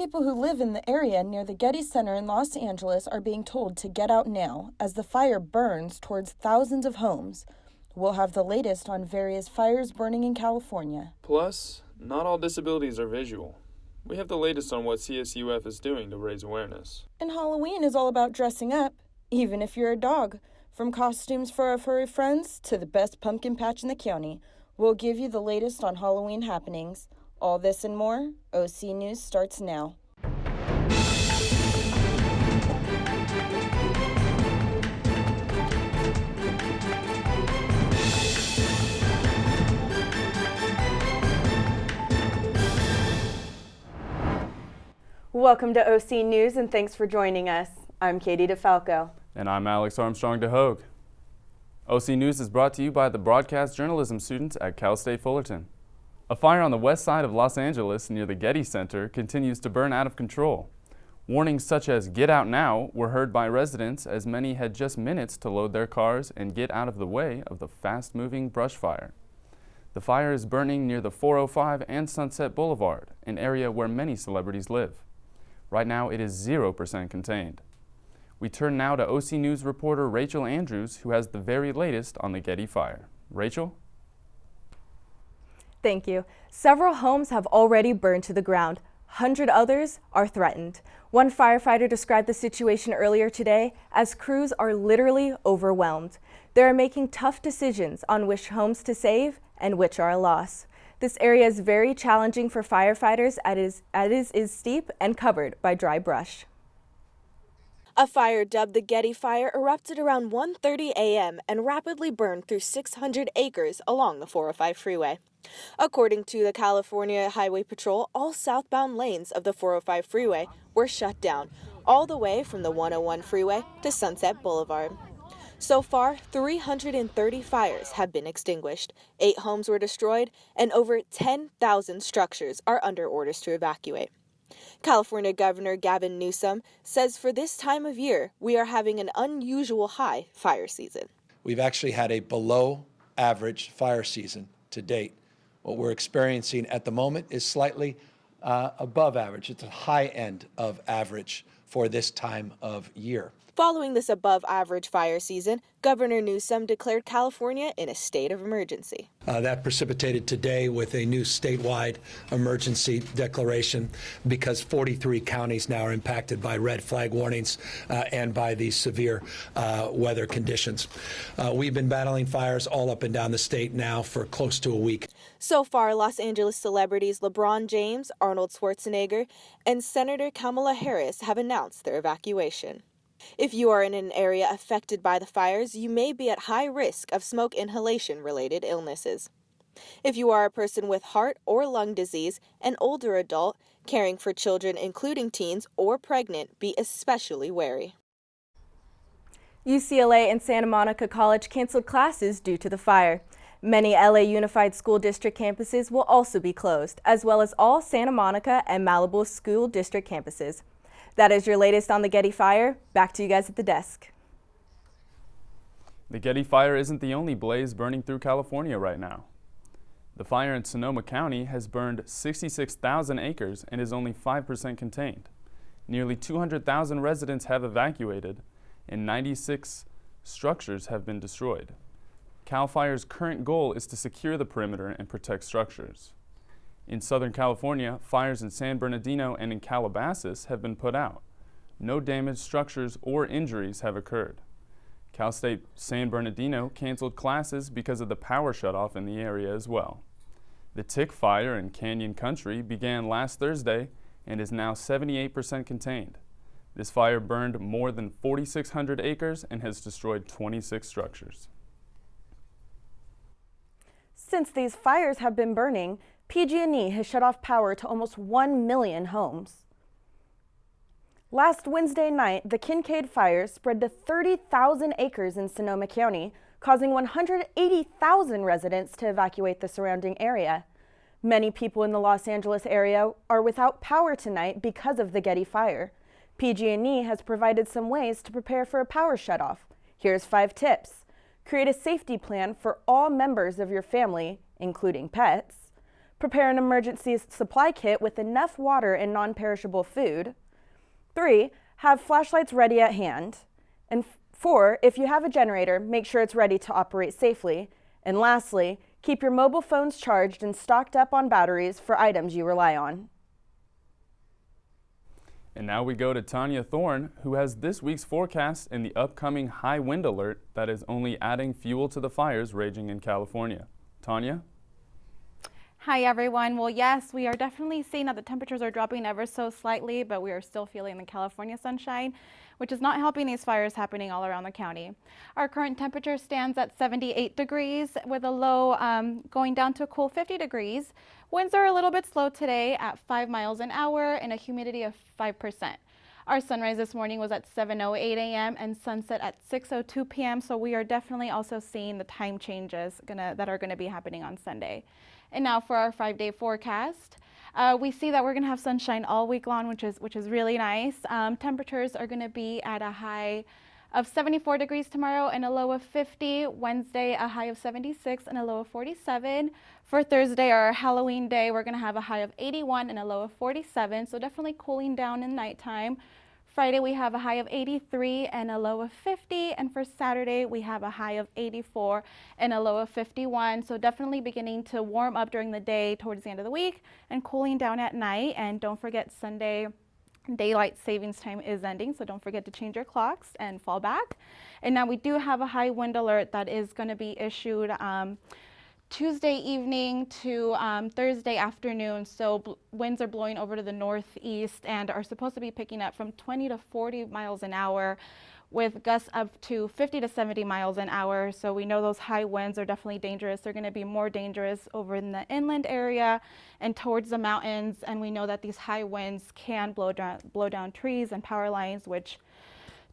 people who live in the area near the Getty Center in Los Angeles are being told to get out now as the fire burns towards thousands of homes. We'll have the latest on various fires burning in California. Plus, not all disabilities are visual. We have the latest on what CSUF is doing to raise awareness. And Halloween is all about dressing up, even if you're a dog. From costumes for our furry friends to the best pumpkin patch in the county, we'll give you the latest on Halloween happenings. All this and more, OC News starts now. Welcome to OC News and thanks for joining us. I'm Katie DeFalco. And I'm Alex Armstrong DeHogue. OC News is brought to you by the broadcast journalism students at Cal State Fullerton. A fire on the west side of Los Angeles near the Getty Center continues to burn out of control. Warnings such as "Get out now" were heard by residents as many had just minutes to load their cars and get out of the way of the fast-moving brush fire. The fire is burning near the 405 and Sunset Boulevard, an area where many celebrities live. Right now, it is 0% contained. We turn now to OC News reporter Rachel Andrews, who has the very latest on the Getty fire. Rachel? Thank you. Several homes have already burned to the ground. 100 others are threatened. One firefighter described the situation earlier today as crews are literally overwhelmed. They are making tough decisions on which homes to save and which are a loss. This area is very challenging for firefighters as it is steep and covered by dry brush. A fire dubbed the Getty Fire erupted around 1:30 a.m. and rapidly burned through 600 acres along the 405 freeway. According to the California Highway Patrol, all southbound lanes of the 405 freeway were shut down, all the way from the 101 freeway to Sunset Boulevard. So far, 330 fires have been extinguished, 8 homes were destroyed, and over 10,000 structures are under orders to evacuate. California Governor Gavin Newsom says for this time of year, we are having an unusual high fire season. We've actually had a below average fire season to date. What we're experiencing at the moment is slightly above average. It's a high end of average for this time of year. Following this above-average fire season, Governor Newsom declared California in a state of emergency. That precipitated today with a new statewide emergency declaration because 43 counties now are impacted by red flag warnings and by these severe weather conditions. We've been battling fires all up and down the state now for close to a week. So far, Los Angeles celebrities LeBron James, Arnold Schwarzenegger, and Senator Kamala Harris have announced their evacuation. If you are in an area affected by the fires, you may be at high risk of smoke inhalation-related illnesses. If you are a person with heart or lung disease, an older adult, caring for children including teens, or pregnant, be especially wary. UCLA and Santa Monica College canceled classes due to the fire. Many LA Unified School District campuses will also be closed, as well as all Santa Monica and Malibu School District campuses. That is your latest on the Getty fire. Back to you guys at the desk. The Getty fire isn't the only blaze burning through California right now. The fire in Sonoma County has burned 66,000 acres and is only 5% contained. Nearly 200,000 residents have evacuated and 96 structures have been destroyed. CAL FIRE's current goal is to secure the perimeter and protect structures. In Southern California, fires in San Bernardino and in Calabasas have been put out. No damaged structures or injuries have occurred. Cal State San Bernardino canceled classes because of the power shutoff in the area as well. The Tick fire in Canyon Country began last Thursday and is now 78% contained. This fire burned more than 4,600 acres and has destroyed 26 structures. Since these fires have been burning, PG&E has shut off power to almost 1 million homes. Last Wednesday night, the Kincaid fire spread to 30,000 acres in Sonoma County, causing 180,000 residents to evacuate the surrounding area. Many people in the Los Angeles area are without power tonight because of the Getty fire. PG&E has provided some ways to prepare for a power shutoff. Here's 5 tips. Create a safety plan for all members of your family, including pets. Prepare an emergency supply kit with enough water and non-perishable food. 3. Have flashlights ready at hand. And 4. If you have a generator, make sure it's ready to operate safely. And lastly, keep your mobile phones charged and stocked up on batteries for items you rely on. And now we go to Tanya Thorne, who has this week's forecast and the upcoming high wind alert that is only adding fuel to the fires raging in California. Tanya? Hi everyone. Well, yes, we are definitely seeing that the temperatures are dropping ever so slightly, but we are still feeling the California sunshine, which is not helping these fires happening all around the county. Our current temperature stands at 78 degrees with a low going down to a cool 50 degrees. Winds are a little bit slow today at 5 miles an hour and a humidity of 5%. Our sunrise this morning was at 7:08 a.m. and sunset at 6:02 p.m. So we are definitely also seeing the time changes that are going to be happening on Sunday. And now for our 5-day forecast. We see that we're going to have sunshine all week long, which is really nice. Temperatures are going to be at a high of 74 degrees tomorrow and a low of 50. Wednesday, a high of 76 and a low of 47. For Thursday, our Halloween day, we're going to have a high of 81 and a low of 47. So definitely cooling down in nighttime. Friday, we have a high of 83 and a low of 50. And for Saturday, we have a high of 84 and a low of 51. So definitely beginning to warm up during the day towards the end of the week and cooling down at night. And don't forget, Sunday daylight savings time is ending, so don't forget to change your clocks and fall back. And now we do have a high wind alert that is going to be issued Tuesday evening to Thursday afternoon. So winds are blowing over to the northeast and are supposed to be picking up from 20 to 40 miles an hour with gusts up to 50 to 70 miles an hour. So we know those high winds are definitely dangerous. They're going to be more dangerous over in the inland area and towards the mountains. And we know that these high winds can blow down trees and power lines, which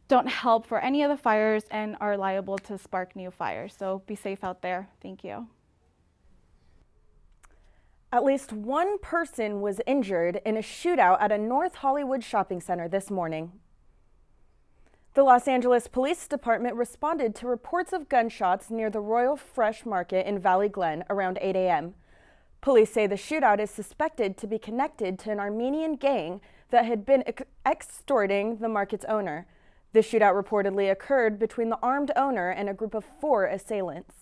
don't help for any of the fires and are liable to spark new fires. So be safe out there. Thank you. At least one person was injured in a shootout at a North Hollywood shopping center this morning. The Los Angeles Police Department responded to reports of gunshots near the Royal Fresh Market in Valley Glen around 8 a.m. Police say the shootout is suspected to be connected to an Armenian gang that had been extorting the market's owner. The shootout reportedly occurred between the armed owner and a group of 4 assailants.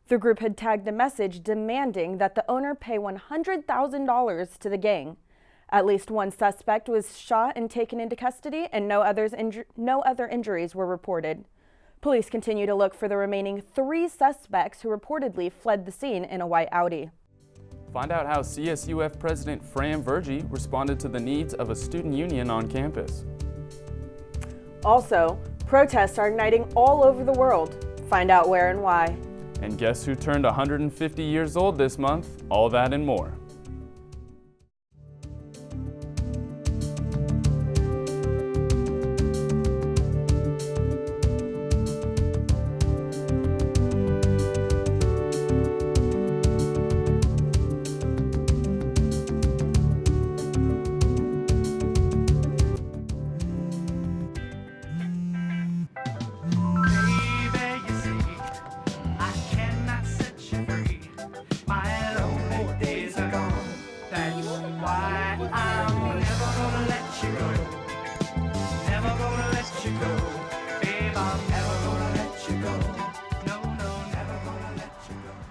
The group had tagged a message demanding that the owner pay $100,000 to the gang. At least one suspect was shot and taken into custody, and no other injuries were reported. Police continue to look for the remaining 3 suspects who reportedly fled the scene in a white Audi. Find out how CSUF President Fran Vergy responded to the needs of a student union on campus. Also, protests are igniting all over the world. Find out where and why. And guess who turned 150 years old this month? All that and more.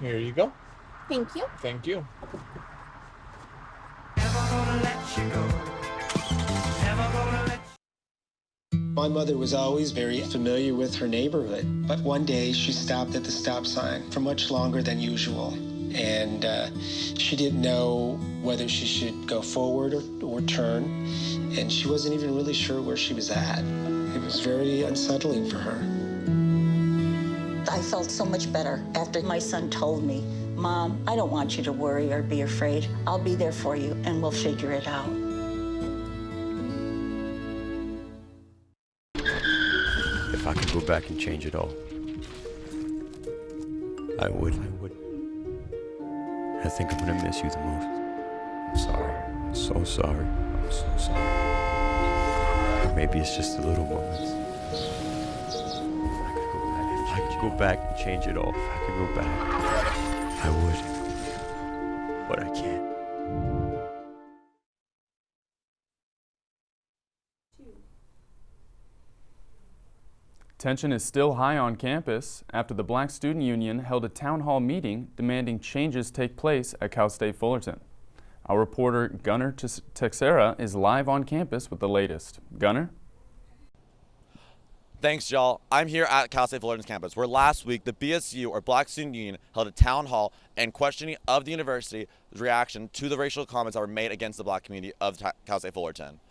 Here you go. Thank you. Thank you. My mother was always very familiar with her neighborhood, but one day she stopped at the stop sign for much longer than usual, and she didn't know whether she should go forward or turn, and she wasn't even really sure where she was at. It was very unsettling for her. I felt so much better after my son told me, "Mom, I don't want you to worry or be afraid. I'll be there for you and we'll figure it out." If I could go back and change it all, I would. I think I'm gonna miss you the most. I'm sorry. I'm so sorry. I'm so sorry. Maybe it's just the little moments. If I could go back and change it all, if I could go back, I would. But I can't. Tension is still high on campus after the Black Student Union held a town hall meeting demanding changes take place at Cal State Fullerton. Our reporter Gunnar Texera is live on campus with the latest. Gunnar? Thanks, y'all. I'm here at Cal State Fullerton's campus, where last week the BSU, or Black Student Union, held a town hall and questioning of the university's reaction to the racial comments that were made against the Black community of Cal State Fullerton.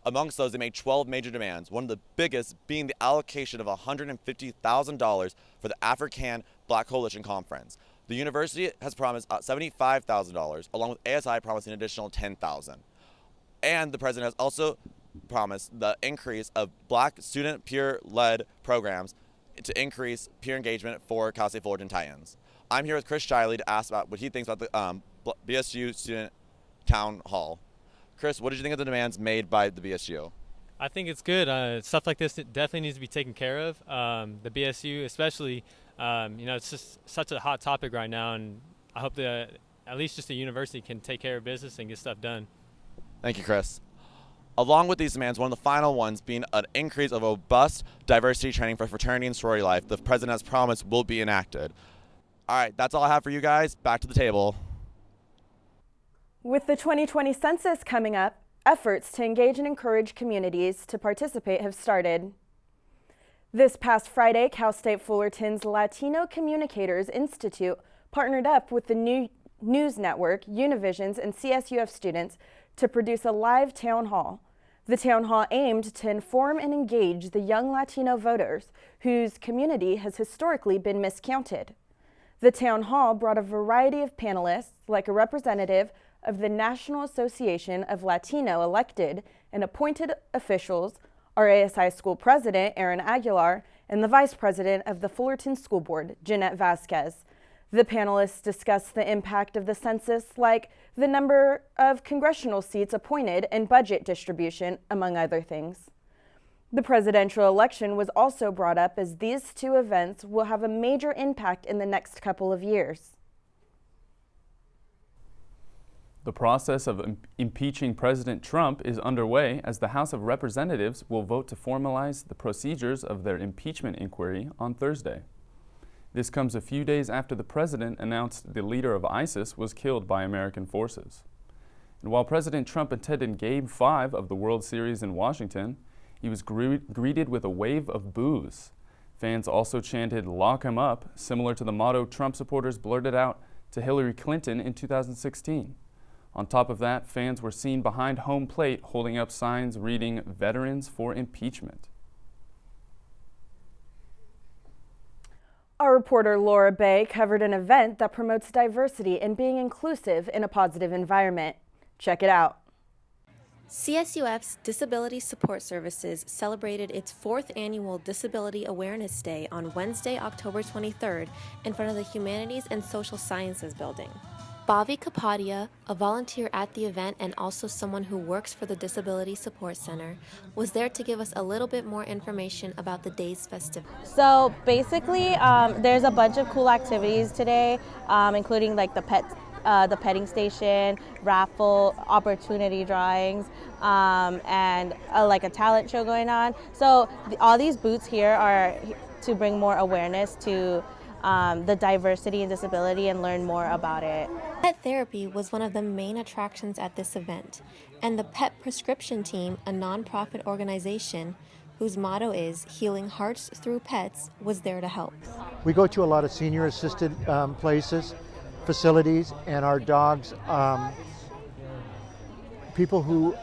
Amongst those, they made 12 major demands, one of the biggest being the allocation of $150,000 for the African Black Coalition Conference. The university has promised $75,000, along with ASI promising an additional $10,000. And the president has also promised the increase of Black student peer-led programs to increase peer engagement for Cal State Fullerton Titans. I'm here with Chris Shiley to ask about what he thinks about the BSU student town hall. Chris, what did you think of the demands made by the BSU? I think it's good. Stuff like this definitely needs to be taken care of. The BSU, especially, it's just such a hot topic right now, and I hope that at least just the university can take care of business and get stuff done. Thank you, Chris. Along with these demands, one of the final ones being an increase of robust diversity training for fraternity and sorority life the president has promised will be enacted. All right, that's all I have for you guys. Back to the table. With the 2020 census coming up, efforts to engage and encourage communities to participate have started. This past Friday, Cal State Fullerton's Latino Communicators Institute partnered up with the new news network, Univision's, and CSUF students to produce a live town hall. The town hall aimed to inform and engage the young Latino voters whose community has historically been miscounted. The town hall brought a variety of panelists, like a representative of the National Association of Latino elected and appointed officials, our ASI school president, Aaron Aguilar, and the vice president of the Fullerton School Board, Jeanette Vasquez. The panelists discussed the impact of the census, like the number of congressional seats appointed and budget distribution, among other things. The presidential election was also brought up, as these two events will have a major impact in the next couple of years. The process of impeaching President Trump is underway, as the House of Representatives will vote to formalize the procedures of their impeachment inquiry on Thursday. This comes a few days after the president announced the leader of ISIS was killed by American forces. And while President Trump attended Game 5 of the World Series in Washington, he was greeted with a wave of boos. Fans also chanted "Lock him up," similar to the motto Trump supporters blurted out to Hillary Clinton in 2016. On top of that, fans were seen behind home plate holding up signs reading "Veterans for Impeachment." Our reporter Laura Bay covered an event that promotes diversity and being inclusive in a positive environment. Check it out. CSUF's Disability Support Services celebrated its 4th annual Disability Awareness Day on Wednesday, October 23rd in front of the Humanities and Social Sciences building. Bobby Kapadia, a volunteer at the event and also someone who works for the Disability Support Center, was there to give us a little bit more information about the day's festivities. So basically, there's a bunch of cool activities today, including like the petting station, raffle, opportunity drawings, and like a talent show going on. So all these booths here are to bring more awareness to the diversity and disability and learn more about it. Pet therapy was one of the main attractions at this event, and the Pet Prescription Team, a nonprofit organization whose motto is healing hearts through pets, was there to help. We go to a lot of senior assisted places, facilities, and our dogs, people who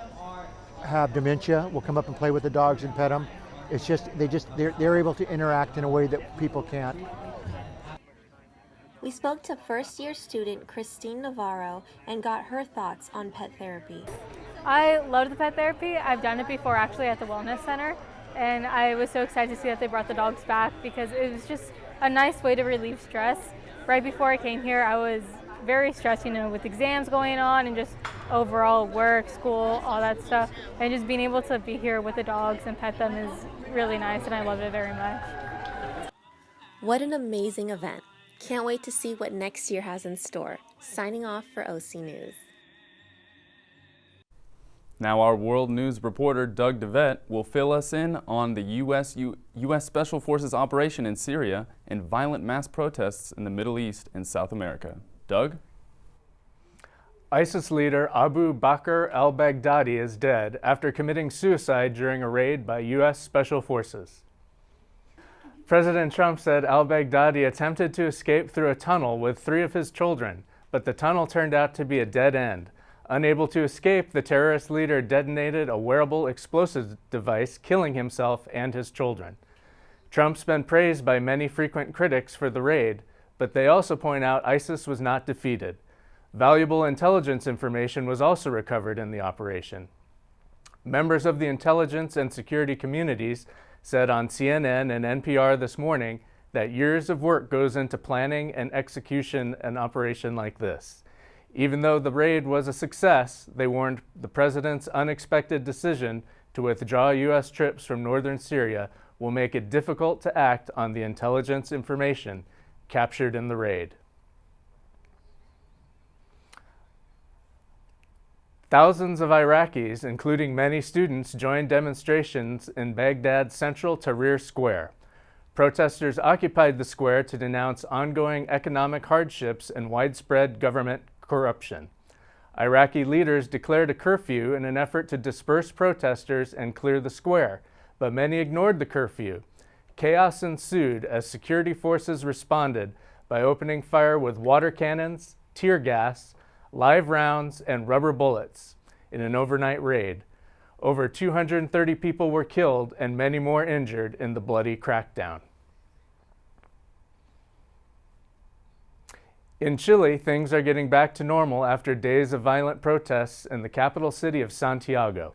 have dementia will come up and play with the dogs and pet them. It's just they're able to interact in a way that people can't. We spoke to first-year student Christine Navarro and got her thoughts on pet therapy. I loved the pet therapy. I've done it before actually at the Wellness Center, and I was so excited to see that they brought the dogs back because it was just a nice way to relieve stress. Right before I came here, I was very stressed, with exams going on and just overall work, school, all that stuff. And just being able to be here with the dogs and pet them is really nice, and I love it very much. What an amazing event. Can't wait to see what next year has in store. Signing off for OC News. Now our world news reporter Doug DeVette will fill us in on the U.S. Special Forces operation in Syria and violent mass protests in the Middle East and South America. Doug? ISIS leader Abu Bakr al-Baghdadi is dead after committing suicide during a raid by U.S. Special Forces. President Trump said al-Baghdadi attempted to escape through a tunnel with 3 of his children, but the tunnel turned out to be a dead end. Unable to escape, the terrorist leader detonated a wearable explosive device, killing himself and his children. Trump's been praised by many frequent critics for the raid, but they also point out ISIS was not defeated. Valuable intelligence information was also recovered in the operation. Members of the intelligence and security communities said on CNN and NPR this morning that years of work goes into planning and execution an operation like this. Even though the raid was a success, they warned the president's unexpected decision to withdraw U.S. troops from northern Syria will make it difficult to act on the intelligence information captured in the raid. Thousands of Iraqis, including many students, joined demonstrations in Baghdad's central Tahrir Square. Protesters occupied the square to denounce ongoing economic hardships and widespread government corruption. Iraqi leaders declared a curfew in an effort to disperse protesters and clear the square, but many ignored the curfew. Chaos ensued as security forces responded by opening fire with water cannons, tear gas, live rounds, and rubber bullets in an overnight raid. Over 230 people were killed and many more injured in the bloody crackdown. In Chile, things are getting back to normal after days of violent protests in the capital city of Santiago.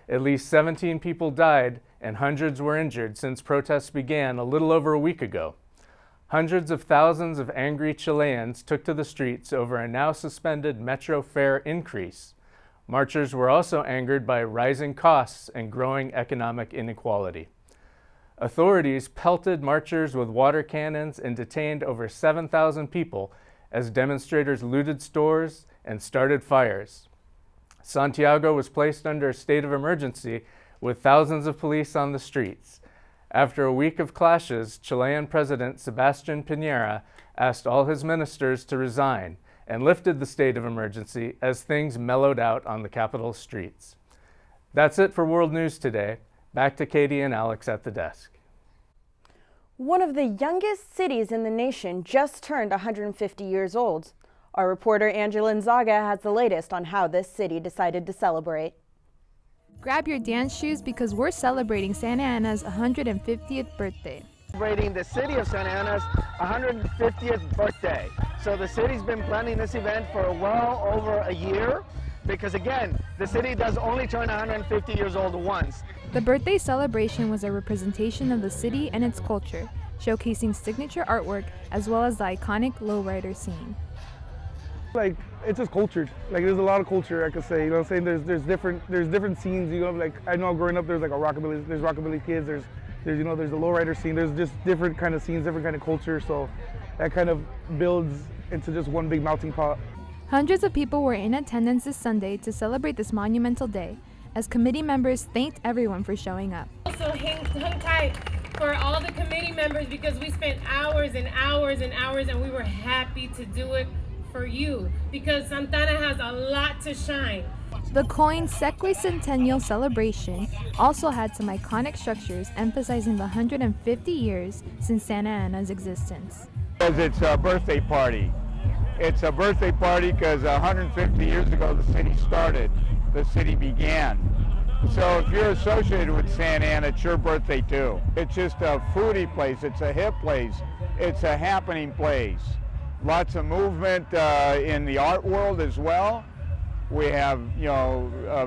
At least 17 people died and hundreds were injured since protests began a little over a week ago. Hundreds of thousands of angry Chileans took to the streets over a now suspended metro fare increase. Marchers were also angered by rising costs and growing economic inequality. Authorities pelted marchers with water cannons and detained over 7,000 people as demonstrators looted stores and started fires. Santiago was placed under a state of emergency with thousands of police on the streets. After a week of clashes, Chilean President Sebastián Piñera asked all his ministers to resign and lifted the state of emergency as things mellowed out on the capital's streets. That's it for World News today. Back to Katie and Alex at the desk. One of the youngest cities in the nation just turned 150 years old. Our reporter Angela Nzaga has the latest on how this city decided to celebrate. Grab your dance shoes because we're celebrating Santa Ana's 150th birthday. Celebrating the city of Santa Ana's 150th birthday. So the city's been planning this event for well over a year because again, the city does only turn 150 years old once. The birthday celebration was a representation of the city and its culture, showcasing signature artwork as well as the iconic lowrider scene. Like, it's just cultured. Like, there's a lot of culture, I could say. You know what I'm saying? There's different scenes. You know, like I know growing up, there's like there's rockabilly kids. There's the lowrider scene. There's just different kind of scenes, different kind of culture. So that kind of builds into just one big melting pot. Hundreds of people were in attendance this Sunday to celebrate this monumental day, as committee members thanked everyone for showing up. Also hung tight for all the committee members because we spent hours and hours and hours and we were happy to do it for you because Santana has a lot to shine. The coined Sesquicentennial celebration also had some iconic structures emphasizing the 150 years since Santa Ana's existence. Because it's a birthday party. It's a birthday party because 150 years ago the city started, the city began. So if you're associated with Santa Ana, it's your birthday too. It's just a foodie place, it's a hip place, it's a happening place. Lots of movement in the art world as well. We have,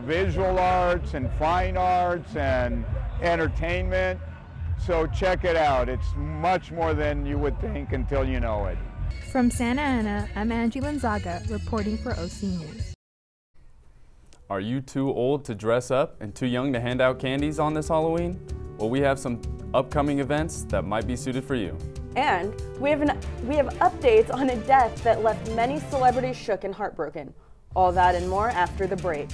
visual arts and fine arts and entertainment. So check it out. It's much more than you would think until you know it. From Santa Ana, I'm Angela Nzaga reporting for OC News. Are you too old to dress up and too young to hand out candies on this Halloween? Well, we have some upcoming events that might be suited for you. And we have updates on a death that left many celebrities shook and heartbroken. All that and more after the break.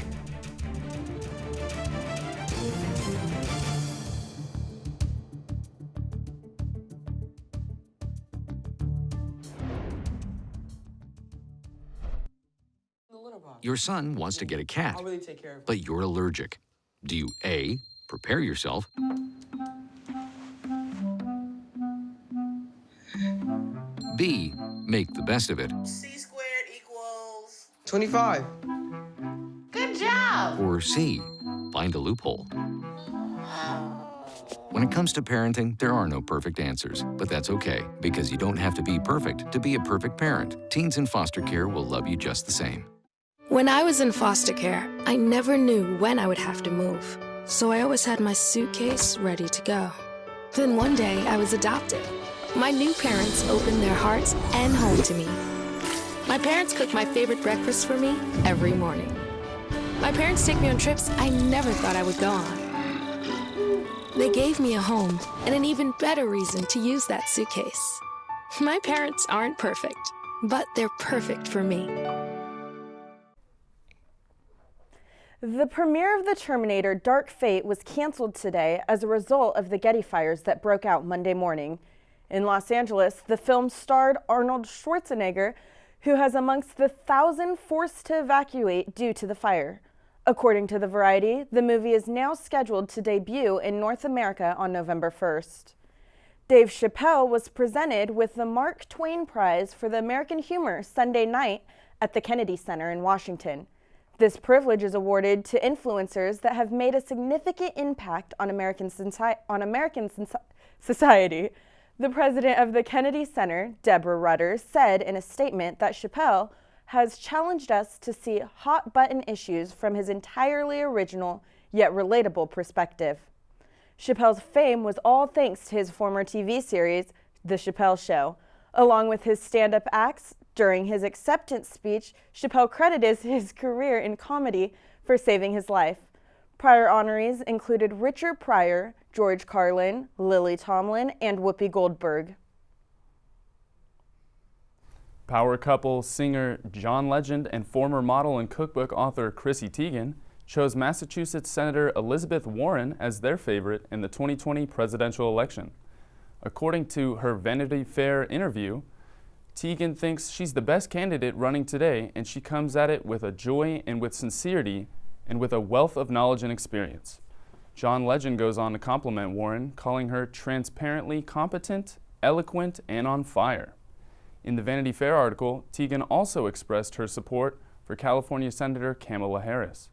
Your son wants to get a cat, I'll really take care of him. but you're allergic. Do you A, prepare yourself, B, make the best of it, C squared equals 25. Good job! or C, find a loophole? When it comes to parenting, there are no perfect answers, but that's okay, because you don't have to be perfect to be a perfect parent. Teens in foster care will love you just the same. When I was in foster care, I never knew when I would have to move, so I always had my suitcase ready to go. Then one day, I was adopted. My new parents opened their hearts and home to me. My parents cook my favorite breakfast for me every morning. My parents take me on trips I never thought I would go on. They gave me a home and an even better reason to use that suitcase. My parents aren't perfect, but they're perfect for me. The premiere of The Terminator: Dark Fate was canceled today as a result of the Getty fires that broke out Monday morning. In Los Angeles, the film starred Arnold Schwarzenegger, who has amongst the 1,000 forced to evacuate due to the fire. According to The Variety, the movie is now scheduled to debut in North America on November 1st. Dave Chappelle was presented with the Mark Twain Prize for the American Humor Sunday night at the Kennedy Center in Washington. This privilege is awarded to influencers that have made a significant impact on American society. The president of the Kennedy Center, Deborah Rutter, said in a statement that Chappelle has challenged us to see hot-button issues from his entirely original yet relatable perspective. Chappelle's fame was all thanks to his former TV series, The Chappelle Show. Along with his stand-up acts, during his acceptance speech, Chappelle credited his career in comedy for saving his life. Prior honorees included Richard Pryor, George Carlin, Lily Tomlin, and Whoopi Goldberg. Power couple singer John Legend and former model and cookbook author Chrissy Teigen chose Massachusetts Senator Elizabeth Warren as their favorite in the 2020 presidential election. According to her Vanity Fair interview, Teigen thinks she's the best candidate running today, and she comes at it with a joy and with sincerity and with a wealth of knowledge and experience. John Legend goes on to compliment Warren, calling her transparently competent, eloquent, and on fire. In the Vanity Fair article, Teigen also expressed her support for California Senator Kamala Harris.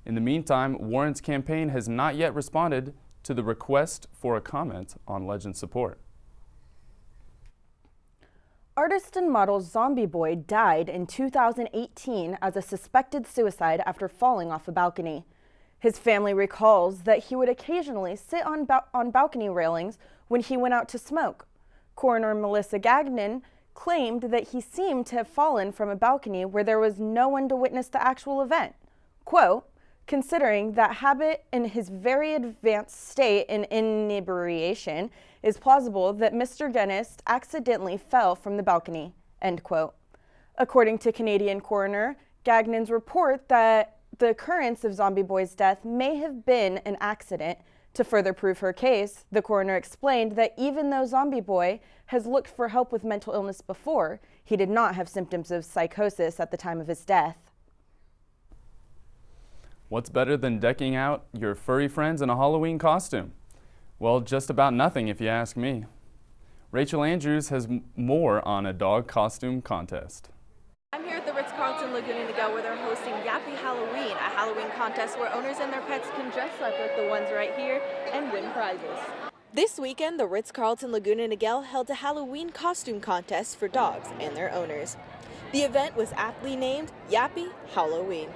In the meantime, Warren's campaign has not yet responded to the request for a comment on Legend's support. Artist and model Zombie Boy died in 2018 as a suspected suicide after falling off a balcony. His family recalls that he would occasionally sit on balcony railings when he went out to smoke. Coroner Melissa Gagnon claimed that he seemed to have fallen from a balcony where there was no one to witness the actual event. Quote, considering that habit in his very advanced state in inebriation, is plausible that Mr. Guinness accidentally fell from the balcony, end quote. According to Canadian coroner Gagnon's report that the occurrence of Zombie Boy's death may have been an accident. To further prove her case, the coroner explained that even though Zombie Boy has looked for help with mental illness before, he did not have symptoms of psychosis at the time of his death. What's better than decking out your furry friends in a Halloween costume? Well, just about nothing if you ask me. Rachel Andrews has more on a dog costume contest. I'm here at the Ritz-Carlton Laguna Niguel where they're hosting Yappy Halloween, a Halloween contest where owners and their pets can dress up like the ones right here and win prizes. This weekend, the Ritz-Carlton Laguna Niguel held a Halloween costume contest for dogs and their owners. The event was aptly named Yappy Halloween.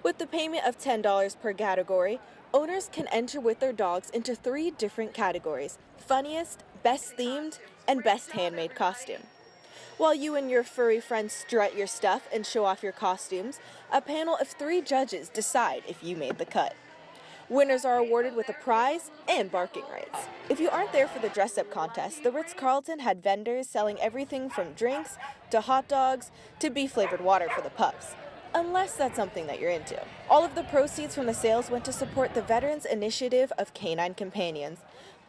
With the payment of $10 per category, owners can enter with their dogs into 3 different categories: funniest, best themed, and best handmade costume. While you and your furry friends strut your stuff and show off your costumes, a panel of 3 judges decide if you made the cut. Winners are awarded with a prize and barking rights. If you aren't there for the dress-up contest, the Ritz-Carlton had vendors selling everything from drinks to hot dogs to beef-flavored water for the pups, unless that's something that you're into. All of the proceeds from the sales went to support the Veterans Initiative of Canine Companions.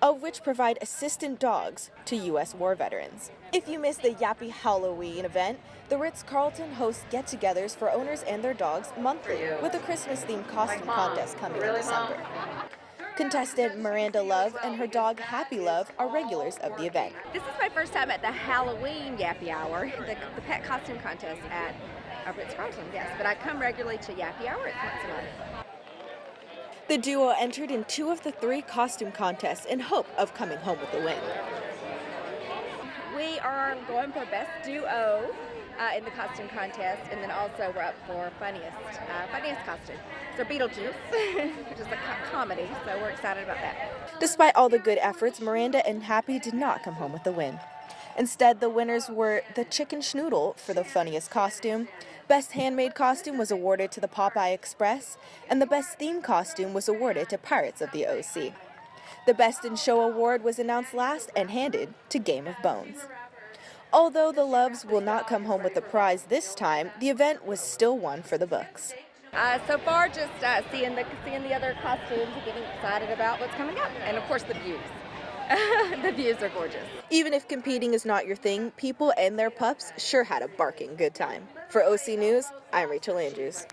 of which provide assistant dogs to U.S. war veterans. If you missed the Yappy Halloween event, the Ritz-Carlton hosts get-togethers for owners and their dogs monthly, with a Christmas-themed costume contest coming in December. Contestant Miranda Love and her dog Happy Love are regulars of the event. This is my first time at the Halloween Yappy Hour, the pet costume contest at Ritz-Carlton, yes, but I come regularly to Yappy Hour. It's once a month. The duo entered in 2 of the 3 costume contests in hope of coming home with a win. We are going for Best Duo in the costume contest, and then also we're up for funniest costume. So Beetlejuice, which is a comedy, so we're excited about that. Despite all the good efforts, Miranda and Happy did not come home with a win. Instead, the winners were the Chicken Schnoodle for the funniest costume, Best Handmade Costume was awarded to the Popeye Express, and the Best Theme Costume was awarded to Pirates of the OC. The Best in Show award was announced last and handed to Game of Bones. Although the Loves will not come home with a prize this time, the event was still one for the books. So far, just seeing the other costumes and getting excited about what's coming up, and of course the views. The views are gorgeous. Even if competing is not your thing, people and their pups sure had a barking good time. For OC News, I'm Rachel Andrews.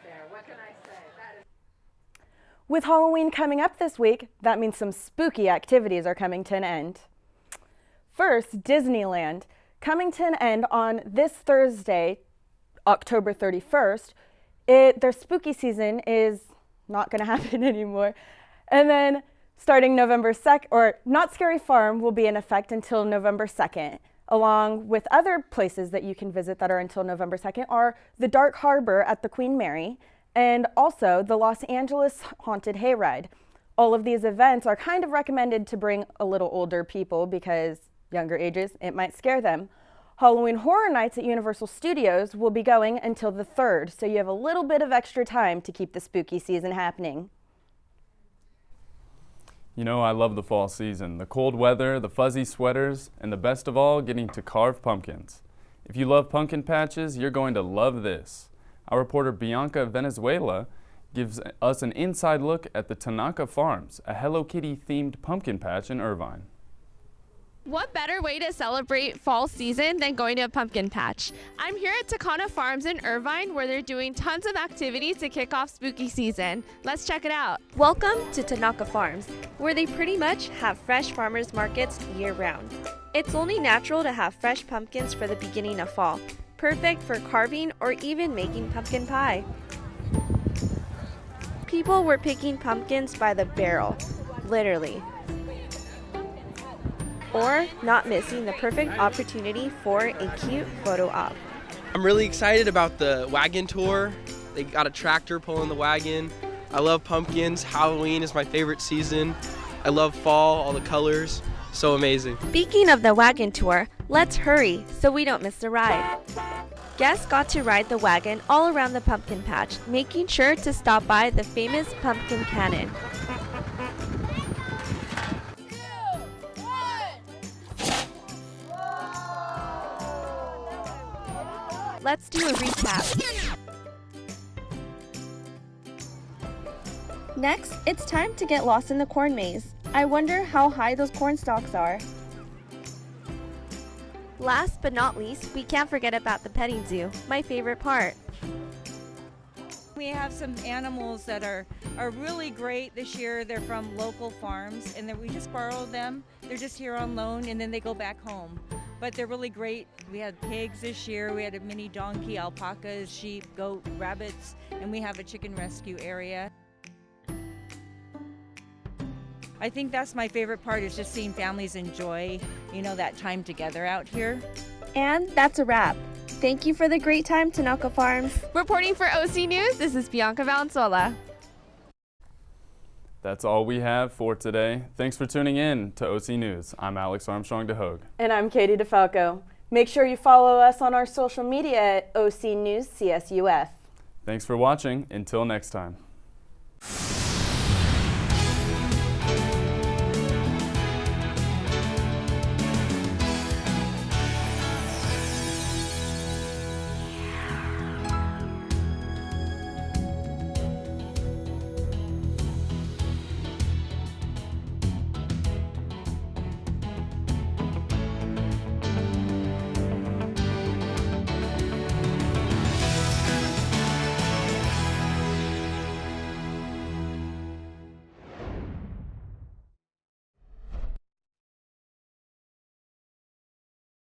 With Halloween coming up this week, that means some spooky activities are coming to an end. First, Disneyland. Coming to an end on this Thursday, October 31st, their spooky season is not going to happen anymore. And then starting November 2nd, or Not Scary Farm will be in effect until November 2nd. Along with other places that you can visit that are until November 2nd are the Dark Harbor at the Queen Mary and also the Los Angeles Haunted Hayride. All of these events are kind of recommended to bring a little older people because younger ages, it might scare them. Halloween Horror Nights at Universal Studios will be going until the 3rd, so you have a little bit of extra time to keep the spooky season happening. You know, I love the fall season. The cold weather, the fuzzy sweaters, and the best of all, getting to carve pumpkins. If you love pumpkin patches, you're going to love this. Our reporter Bianca Venezuela gives us an inside look at the Tanaka Farms, a Hello Kitty-themed pumpkin patch in Irvine. What better way to celebrate fall season than going to a pumpkin patch? I'm here at Takana Farms in Irvine where they're doing tons of activities to kick off spooky season. Let's check it out. Welcome to Tanaka Farms, where they pretty much have fresh farmers markets year-round. It's only natural to have fresh pumpkins for the beginning of fall, perfect for carving or even making pumpkin pie. People were picking pumpkins by the barrel, literally. Or not missing the perfect opportunity for a cute photo op. I'm really excited about the wagon tour. They got a tractor pulling the wagon. I love pumpkins. Halloween is my favorite season. I love fall, all the colors. So amazing. Speaking of the wagon tour, let's hurry so we don't miss the ride. Guests got to ride the wagon all around the pumpkin patch, making sure to stop by the famous pumpkin cannon. Let's do a recap. Next, it's time to get lost in the corn maze. I wonder how high those corn stalks are. Last but not least, we can't forget about the petting zoo, my favorite part. We have some animals that are really great this year. They're from local farms, and then we just borrow them. They're just here on loan, and then they go back home. But they're really great. We had pigs this year. We had a mini donkey, alpacas, sheep, goat, rabbits, and we have a chicken rescue area. I think that's my favorite part, is just seeing families enjoy, that time together out here. And that's a wrap. Thank you for the great time, Tanaka Farms. Reporting for OC News, this is Bianca Valenzuela. That's all we have for today. Thanks for tuning in to OC News. I'm Alex Armstrong DeHogue. And I'm Katie DeFalco. Make sure you follow us on our social media at OC News CSUF. Thanks for watching. Until next time.